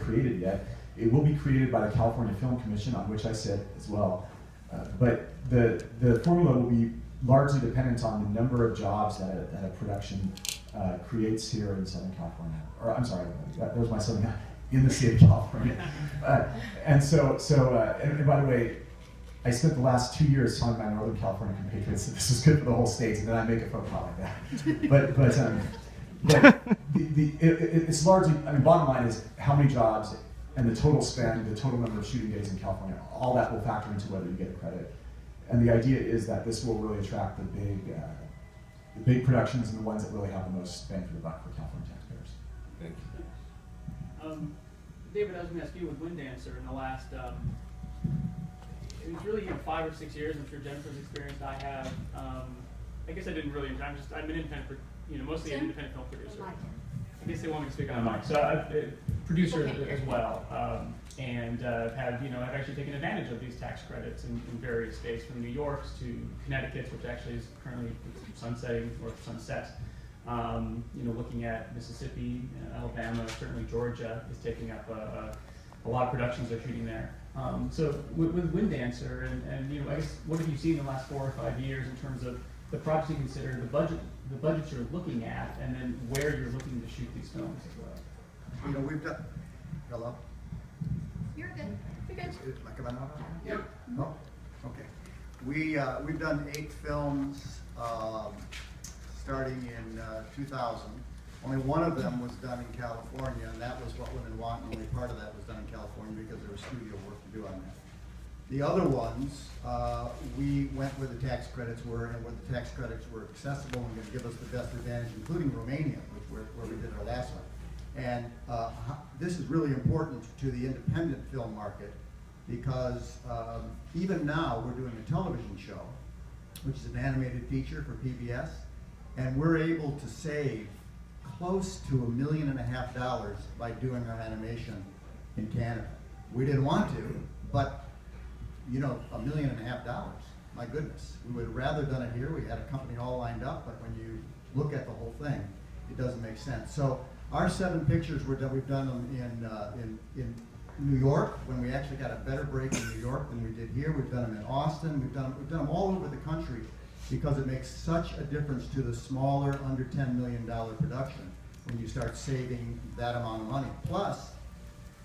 created yet. It will be created by the California Film Commission, on which I sit as well. But the formula will be largely dependent on the number of jobs that a production creates here in Southern California. Or I'm sorry, there's my Southern, in the state of California. And by the way, I spent the last 2 years telling my Northern California compatriots that this was good for the whole state, and then I make a phone call like that. But it's largely, I mean, bottom line is how many jobs and the total spend, the total number of shooting days in California, all that will factor into whether you get a credit. And the idea is that this will really attract the big productions and the ones that really have the most bang for the buck for California taxpayers. Thank you. David, I was going to ask you with Wind Dancer in the last, it was really 5 or 6 years. I'm sure Jennifer's experienced. I have. I guess I didn't really. I'm an independent, mostly an independent film producer. I guess they want me to speak on the mic. So I'm a producer as well, and have I've actually taken advantage of these tax credits in various states, from New York to Connecticut, which actually is currently sunsetting or sunset. Looking at Mississippi, Alabama, certainly Georgia is taking up a lot of productions are shooting there. So with Wind Dancer, and I guess what have you seen in the last 4 or 5 years in terms of the projects you consider, the budgets you're looking at, and then where you're looking to shoot these films as well? We've done. Hello. You're good. You're good. Is my coming out? Yep. Oh, okay. We've done 8 films starting in 2000. Only one of them was done in California, and that was What Women Want. Only part of that was done in California because there was studio work to do on that. The other ones, we went where the tax credits were, and where the tax credits were accessible and going to give us the best advantage, including Romania, where we did our last one. And this is really important to the independent film market because even now we're doing a television show, which is an animated feature for PBS, and we're able to save close to $1.5 million by doing our animation in Canada. We didn't want to, but $1.5 million, my goodness. We would have rather done it here. We had a company all lined up, but when you look at the whole thing, it doesn't make sense. So our 7 pictures we've done them in New York, when we actually got a better break in New York than we did here. We've done them in Austin. We've done them all over the country, because it makes such a difference to the smaller, under $10 million production when you start saving that amount of money. Plus,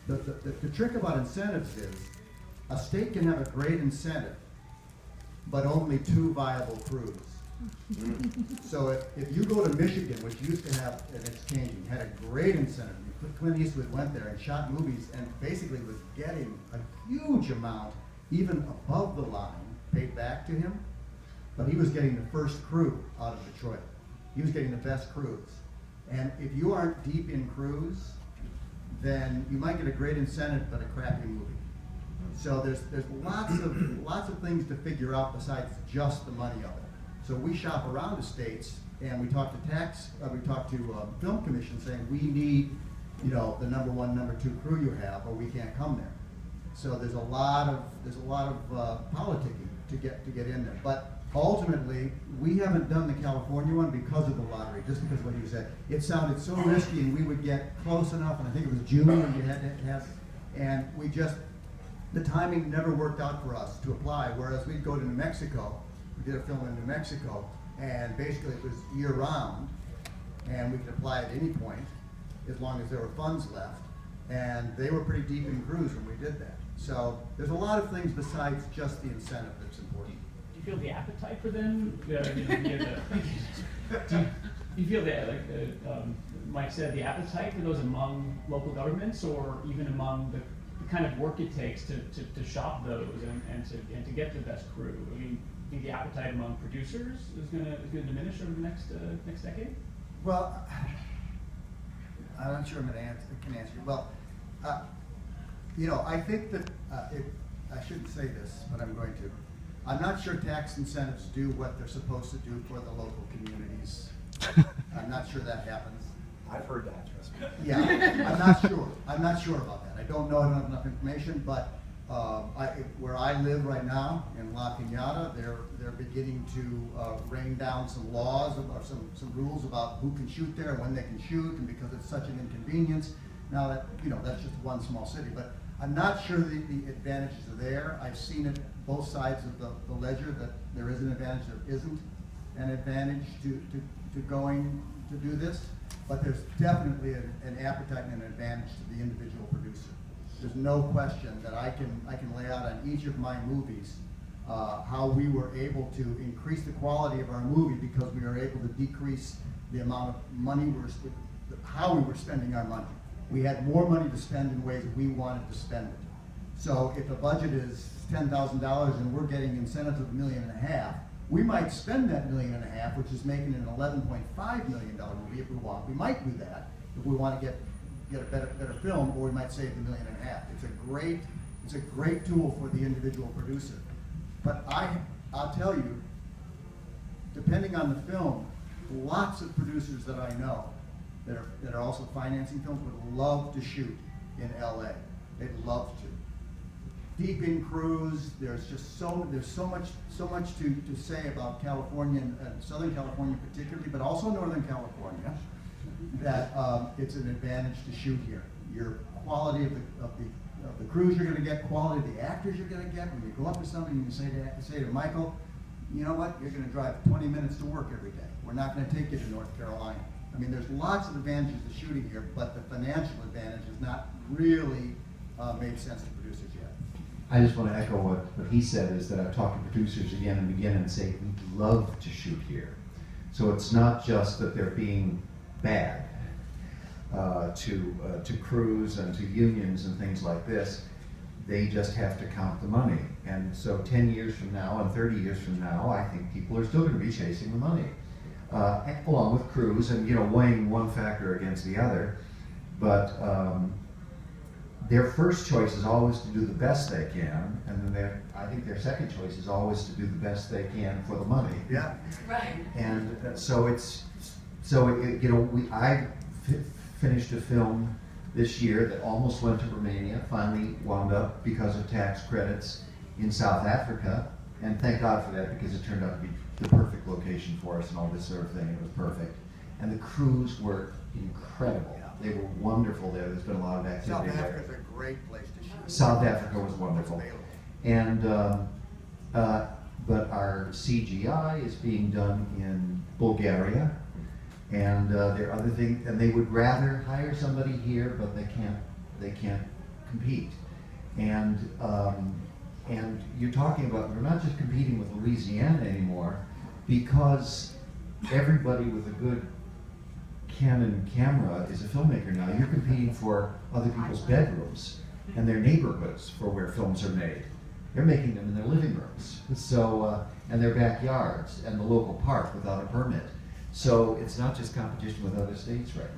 the trick about incentives is a state can have a great incentive, but only 2 viable crews. So if you go to Michigan, which used to have, and it's changing, had a great incentive. Clint Eastwood went there and shot movies and basically was getting a huge amount, even above the line, paid back to him. But he was getting the first crew out of Detroit. He was getting the best crews. And if you aren't deep in crews, then you might get a great incentive, but a crappy movie. So there's lots of things to figure out besides just the money of it. So we shop around the states, and we talk to film commission saying we need, the number 1, number 2 crew you have, or we can't come there. So there's a lot of politicking to get in there. But ultimately, we haven't done the California one because of the lottery, just because of what you said. It sounded so risky, and we would get close enough, and I think it was June when you had to have, and the timing never worked out for us to apply, whereas we'd go to New Mexico. We did a film in New Mexico, and basically it was year-round, and we could apply at any point, as long as there were funds left, and they were pretty deep in crews when we did that. So there's a lot of things besides just the incentive that's important. Do you feel the appetite for them? Do you feel that, like Mike said, the appetite for those among local governments, or even among the kind of work it takes to shop those and to get the best crew? I mean, do you think the appetite among producers is going to diminish over the next decade? Well, I'm not sure I can answer you. Well, I think that I shouldn't say this, but I'm going to. I'm not sure tax incentives do what they're supposed to do for the local communities. I'm not sure that happens. I've heard that, trust me. Yeah, I'm not sure. I'm not sure about that. I don't know enough information, but where I live right now in La Piñata, they're beginning to rain down some laws, some rules about who can shoot there and when they can shoot, and because it's such an inconvenience, Now that, you know, that's just one small city, but I'm not sure the advantages are there. I've seen it both sides of the ledger, that there is an advantage, there isn't an advantage to going to do this, but there's definitely an appetite and an advantage to the individual producer. There's no question that I can lay out on each of my movies how we were able to increase the quality of our movie because we were able to decrease the amount of money how we were spending our money. We had more money to spend in ways that we wanted to spend it. So if the budget is $10,000 and we're getting incentives of $1.5 million, we might spend that $1.5 million, which is making an $11.5 million movie if we want. We might do that if we want to get a better film, or we might save the $1.5 million. It's a great tool for the individual producer. But I'll tell you, depending on the film, lots of producers that I know that are also financing films would love to shoot in LA. They'd love to. Deep in crews, there's so much to say about California and Southern California particularly, but also Northern California, that it's an advantage to shoot here. Your quality of the crews you're going to get, quality of the actors you're going to get. When you go up to somebody and you say to Michael, you know what, you're going to drive 20 minutes to work every day. We're not going to take you to North Carolina. I mean, there's lots of advantages to shooting here, but the financial advantage has not really made sense to producers yet. I just want to echo what he said, is that I've talked to producers again and again and say, we'd love to shoot here. So it's not just that they're being bad to crews and to unions and things like this. They just have to count the money. And so 10 years from now and 30 years from now, I think people are still going to be chasing the money, along with crews and, you know, weighing one factor against the other. But their first choice is always to do the best they can, and then I think their second choice is always to do the best they can for the money. Yeah. Right. And you know, I finished a film this year that almost went to Romania, finally wound up because of tax credits in South Africa, and thank God for that, because it turned out to be the perfect location for us and all this sort of thing. It was perfect. And the crews were incredible. They were wonderful there. There's been a lot of activity South there. Africa's a great place to shoot. South Africa was wonderful. It's available. And but our CGI is being done in Bulgaria, and there are other things, and they would rather hire somebody here, but they can't compete. And you're talking about, we're not just competing with Louisiana anymore, because everybody with a good Canon camera is a filmmaker now. You're competing for other people's bedrooms and their neighborhoods for where films are made. They're making them in their living rooms, so and their backyards and the local park without a permit. So it's not just competition with other states right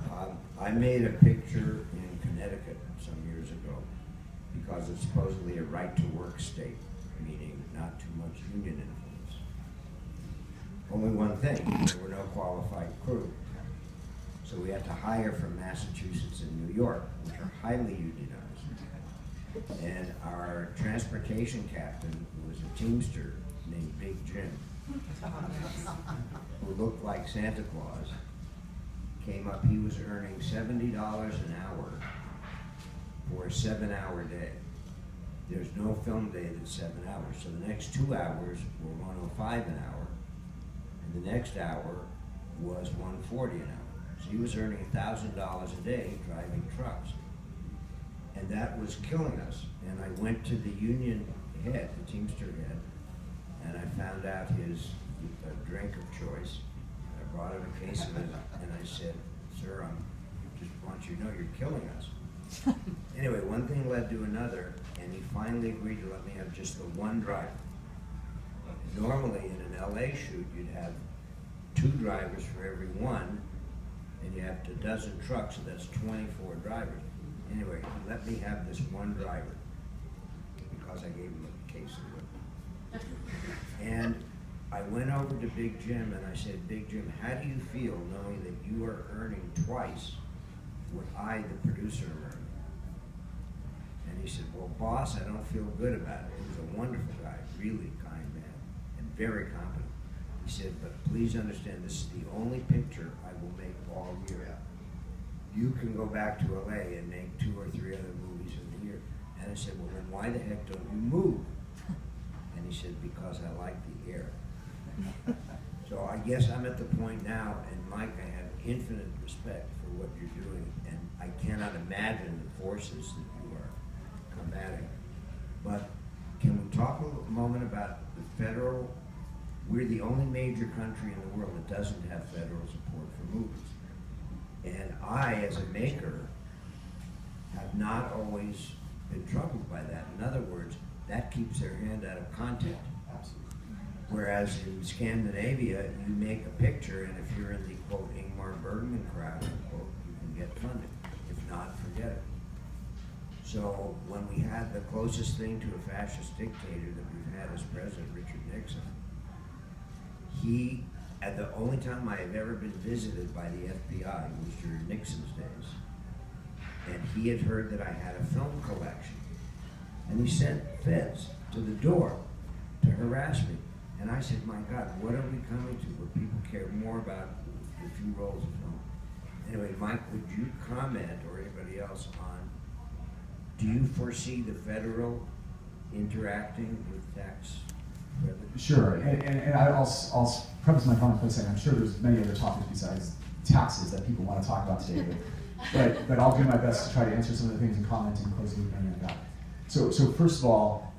now. I made a picture in Connecticut some years ago because it's supposedly a right-to-work state, meaning not too much union influence. Only one thing, there were no qualified crew. So we had to hire from Massachusetts and New York, which are highly unionized. And our transportation captain was a Teamster named Big Jim, who looked like Santa Claus. Came up, he was earning $70 an hour for a 7-hour day. There's no film day that's 7 hours. So the next 2 hours were $105 an hour, and the next hour was $140 an hour. So he was earning $1,000 a day driving trucks. And that was killing us. And I went to the union head, the Teamster head, and I found out his drink of choice. I brought him a case of it, and I said, "Sir, I just want you to know you're killing us." Anyway, one thing led to another, and he finally agreed to let me have just the one driver. Normally, in an LA shoot, you'd have 2 drivers for every one, and you have a dozen trucks, so that's 24 drivers. Anyway, he let me have this one driver because I gave him a case of it. And I went over to Big Jim and I said, "Big Jim, how do you feel knowing that you are earning twice what I, the producer, am earning?" And he said, "Well, boss, I don't feel good about it." He was a wonderful guy, really kind man, and very competent. He said, "But please understand, this is the only picture I will make all year." you can go back to LA and make 2 or 3 other movies in a year. And I said, well, then why the heck don't you move? And he said, because I like the air. So I guess I'm at the point now, and Mike, I have infinite respect for what you're doing, and I cannot imagine the forces that you are combating. But can we talk a moment about the federal? We're the only major country in the world that doesn't have federal support for movies. And I, as a maker, have not always been troubled by that. In other words, that keeps their hand out of content. Absolutely. Whereas in Scandinavia, you make a picture, and if you're in the, quote, Ingmar Bergman crowd, quote, you can get funding. If not, forget it. So when we had the closest thing to a fascist dictator that we've had as president, Richard Nixon, at the only time I have ever been visited by the FBI was during Nixon's days. And he had heard that I had a film collection. And he sent feds to the door to harass me. And I said, my God, what are we coming to where people care more about the few rolls of film? Anyway, Mike, would you comment, or anybody else, on, do you foresee the federal interacting with tax revenue? Sure, and I'll preface my comments by saying I'm sure there's many other topics besides taxes that people want to talk about today, but I'll do my best to try to answer some of the things and comment and close the loop on that. So first of all,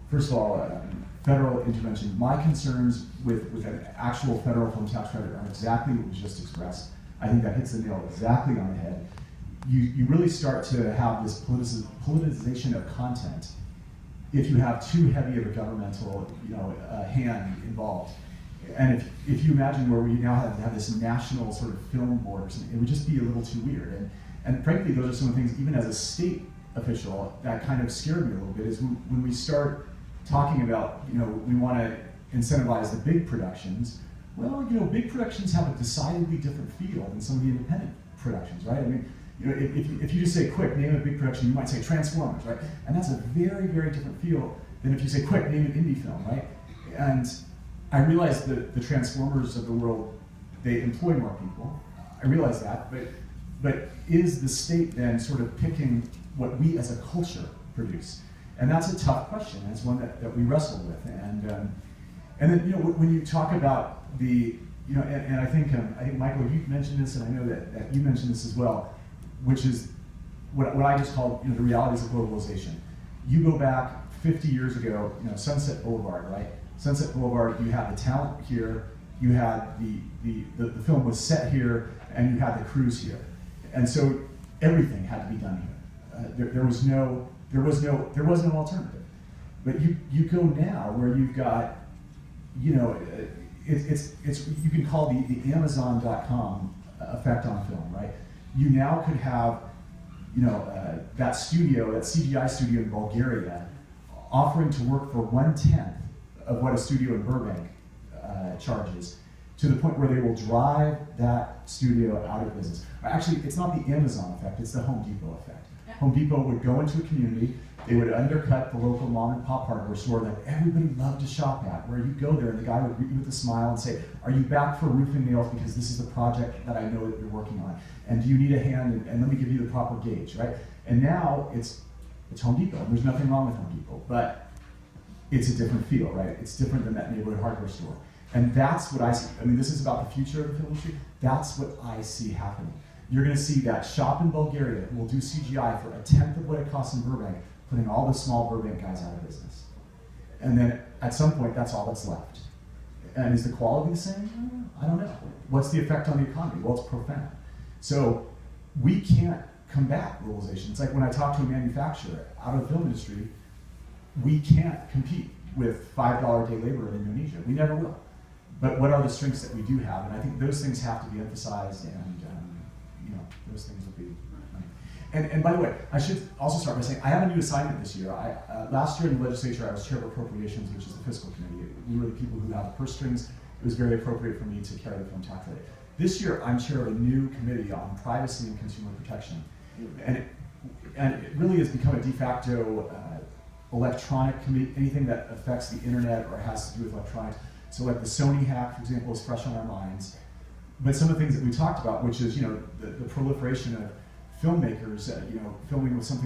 federal intervention. My concerns with an actual federal film tax credit are exactly what was just expressed. I think that hits the nail exactly on the head. You really start to have this politicization of content if you have too heavy of a governmental hand involved. And if you imagine where we now have this national sort of film board or something, it would just be a little too weird. And frankly, those are some of the things, even as a state official, that kind of scared me a little bit, is when we start talking about, we want to incentivize the big productions. Well, big productions have a decidedly different feel than some of the independent productions, right? I mean, if you just say, quick, name a big production, you might say Transformers, right? And that's a very, very different feel than if you say, quick, name an indie film, right? And I realize that the Transformers of the world, they employ more people. I realize that, but is the state then sort of picking what we as a culture produce? And that's a tough question. It's one that we wrestle with. And then when you talk about the, and I think Michael, you mentioned this, and I know that you mentioned this as well, which is what I just call the realities of globalization. You go back 50 years ago, Sunset Boulevard, right? Sunset Boulevard, you had the talent here, you had the film was set here, and you had the crews here. And so everything had to be done here. There was no alternative. But you go now where you've got, it's you can call the Amazon.com effect on film, right? You now could have, that studio, that CGI studio in Bulgaria, offering to work for 1/10 of what a studio in Burbank charges, to the point where they will drive that studio out of business. Actually, it's not the Amazon effect, it's the Home Depot effect. Home Depot would go into a community, they would undercut the local mom and pop hardware store that everybody loved to shop at, where you go there and the guy would greet you with a smile and say, are you back for roofing nails because this is the project that I know that you're working on? And do you need a hand, and let me give you the proper gauge, right? And now it's Home Depot, and there's nothing wrong with Home Depot, but it's a different feel, right? It's different than that neighborhood hardware store. And that's what I see. I mean, this is about the future of the film industry. That's what I see happening. You're gonna see that shop in Bulgaria will do CGI for 1/10 of what it costs in Burbank, putting all the small Burbank guys out of business. And then at some point, that's all that's left. And is the quality the same? I don't know. What's the effect on the economy? Well, it's profound. So we can't combat globalization. It's like when I talk to a manufacturer out of the film industry, we can't compete with $5 a day labor in Indonesia. We never will. But what are the strengths that we do have? And I think those things have to be emphasized, and those things will be. And by the way, I should also start by saying I have a new assignment this year. Last year in the legislature, I was chair of appropriations, which is the fiscal committee. We were the people who have the purse strings. It was very appropriate for me to carry the film tax credit. This year, I'm chair of a new committee on privacy and consumer protection, and it really has become a de facto electronic committee. Anything that affects the internet or has to do with electronics. So, like the Sony hack, for example, is fresh on our minds. But some of the things that we talked about, which is the proliferation of filmmakers, filming with something